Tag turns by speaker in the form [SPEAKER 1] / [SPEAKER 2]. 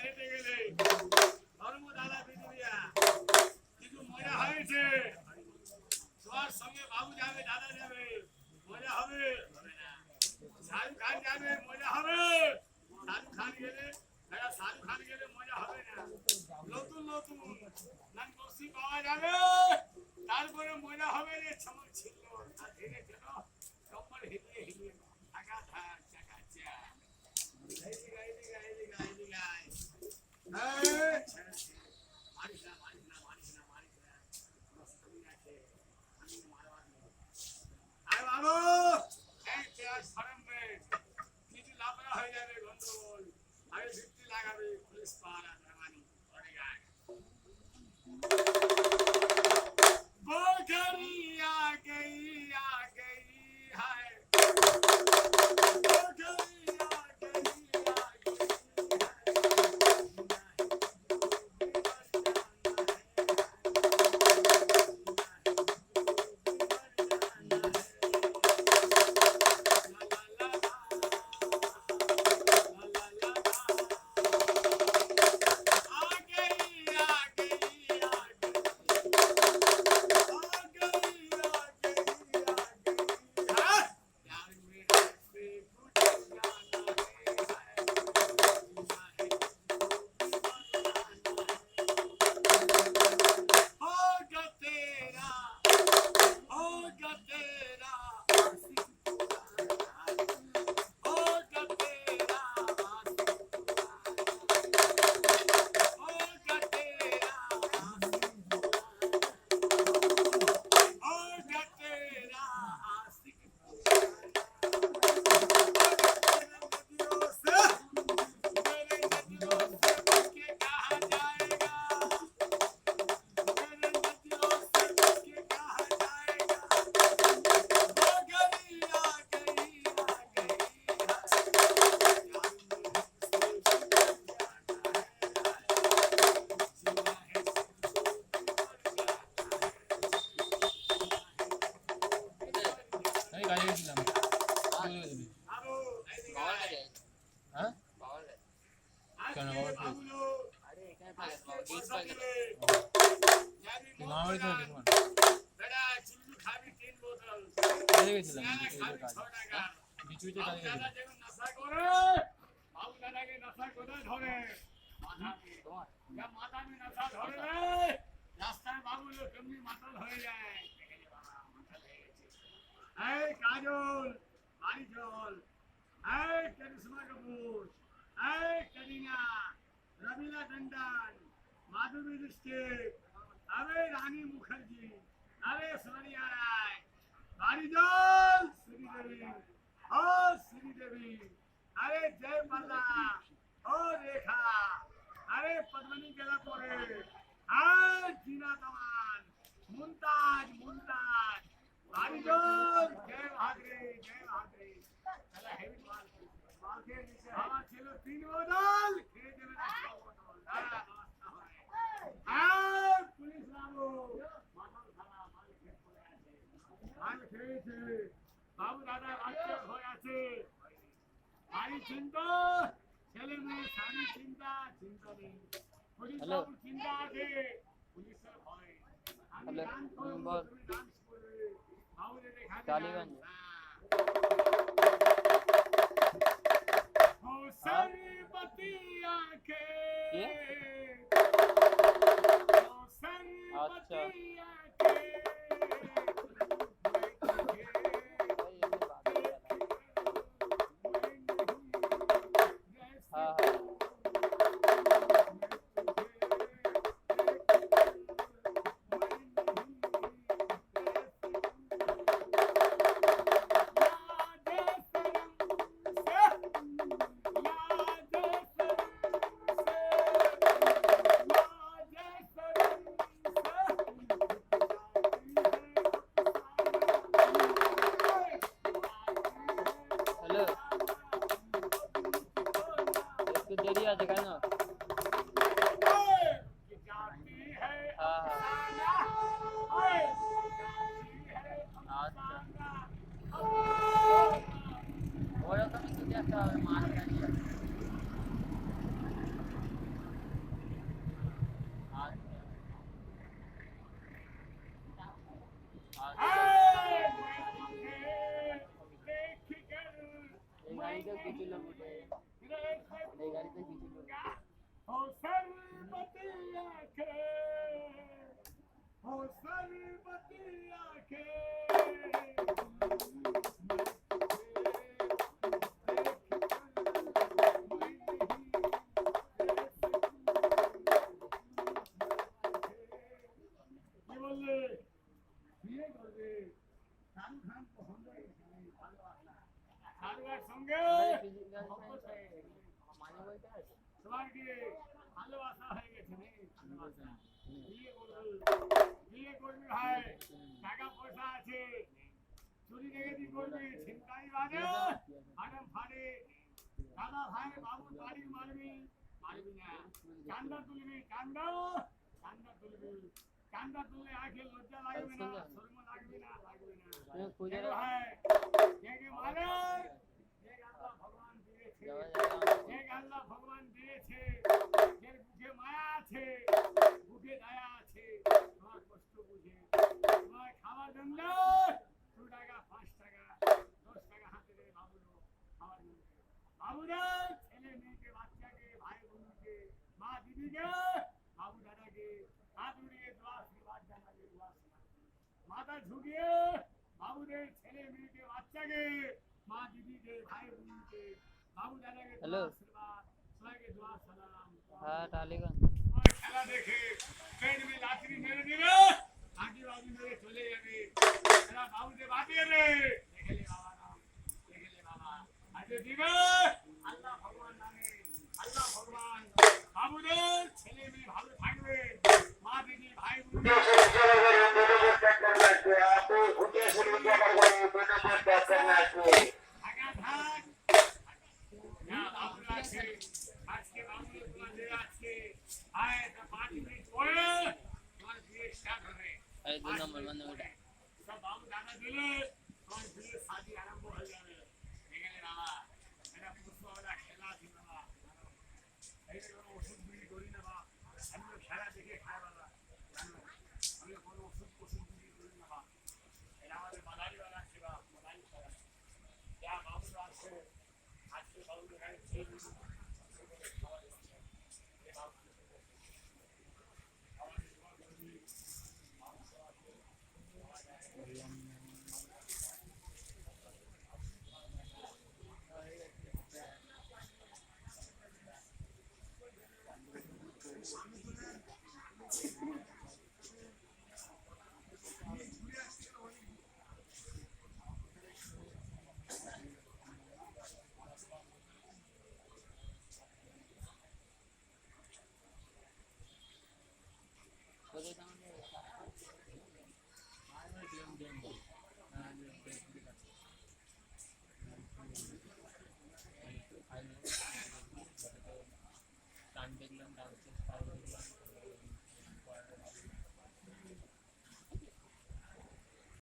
[SPEAKER 1] বেড়াতে গেলে ধর্ম দাদা পৃথিবীয়া কিছু মজা হয়েছে সবার সঙ্গে বাবু যাবে দাদা যাবে মজা হবে শাহরুখ খান যাবে মজা হবে শাহরুখ খান গেলে শাহরুখ খান গেলে মজা হবে না নতুন নতুন নাম বসি পাওয়া যাবে তারপরে মজা হবে যে ছমক ছিল আর ধীরে কেন কম্বল হিলিয়ে হিলিয়ে টাকা থাক টাকা চা কিছু লাফড়া হয়ে যাবে গন্ডগোল আগে ভিত্তি লাগাবে পুলিশ পাহারা ধর্মানি পড়ে যায় बोखरी आ गई है बोखरी आ गई माधुरी डिस्ट्रिक्ट अरे रानी मुखर्जी अरे सोनिया राय कारिजल श्रीदेवी ओ श्रीदेवी अरे जय मल्ला ओ रेखा अरे पद्मनी केला पड़े आज जीना तमान मुमताज मुमताज कारिजल जय बहादुरी चला हेवी माल के नीचे हवा चलो 3 बोतल खेत में रखो बोतल पुलिस बाबू माथल खाना माल খেয়েছে বাবু দাদা বাচ্চা হয়ে আছে বাড়ি চিন্তা ছেলে মেয়ে স্বামী চিন্তা নেই পুলিশ বাবু চিন্তা আছে পুলিশের ভয় আমি গান করবো তুমি ডান্স করবে বাবুরে দেখা টালিগঞ্জ ও सरबती आंखें अच्छा সবাইকে ভালোবাসা হয়ে গেছে নাকি? ভালোবাসা বিয়ে করবি ভাই, টাকা পয়সা আছে, চুরি ডাকাতি করবি, ছিনতাই বাজে আরাম ফাড়ে, দাদা ভাই বাবু বাড়ি মারবি, মারবি না, চান্দা তুলবি, চান্দা চান্দা তুলবি, চান্দা তুললে আগে লজ্জা লাগবে না, শরম লাগবে না, লাগবে না। ভাই যে মারে, যে আল্লাহ ভগবান দিয়েছে, যে আল্লাহ ভগবান দিয়েছে, যে বুকে মায়া আছে, বুকে দয়া আছে, তোমার কষ্ট বুঝে তোমার খাওয়ার জন্য 2 টাকা 5 টাকা 10 টাকা হাতে দেয় বাবুরা, খাওয়ার জন্য বাবুরা ছেলে মেয়েকে বাচ্চাকে ভাই বোনকে মা দিদিকে বাবু দাদাকে হাত উড়িয়ে দোয়া আশীর্বাদ জানাবে, মাথা ঝুঁকিয়ে বাবুদের ছেলে মেয়েকে বাচ্চাকে মা দিদিকে ভাই বোনকে বাবু দাদাকে দোয়া আশীর্বাদ, সবাইকে দোয়া সালাম।
[SPEAKER 2] হ্যাঁ টালিগঞ্জ
[SPEAKER 1] খেলা দেখে পেট মে লাকড়ি মেরে দিবে, আগে বাবু মেরে চলে যাবে, এরা বাবুকে বাঁচিয়ে রে, দেখে লে বাবা নাম, দেখে লে বাবা আজকে দিবে আল্লাহ ভগবান নামে, আল্লাহ ভগবান বাবুদের ছেলে মেয়ে ভালো থাকবে, মা দিদি ভাই বোন থাকা থাক, যা বাবু আছে আজকে বাবু তোমাদের আজকে আয় 5 মিনিট পরে তোমার বিয়ে স্টার্ট হবে,
[SPEAKER 2] এই 2 নম্বর বন্ধ করে
[SPEAKER 1] সব বাবু দাদা দিলে তোমার বিয়ে শাদি আরম্ভ হয়ে যাবে, এখানে বাবা এটা পুষ্পওয়ালা খেলা ছিল না, এই কোনো ওষুধ বিক্রি করি না বা আমি খেলা দেখে খাই বাবা, আমি কোনো ওষুধ বিক্রি করি না বা, এটা আমাদের বাদারিওয়ালা আছে বা বাদারি খেলা, যা বাবুরা আছে আজকে বাবুরা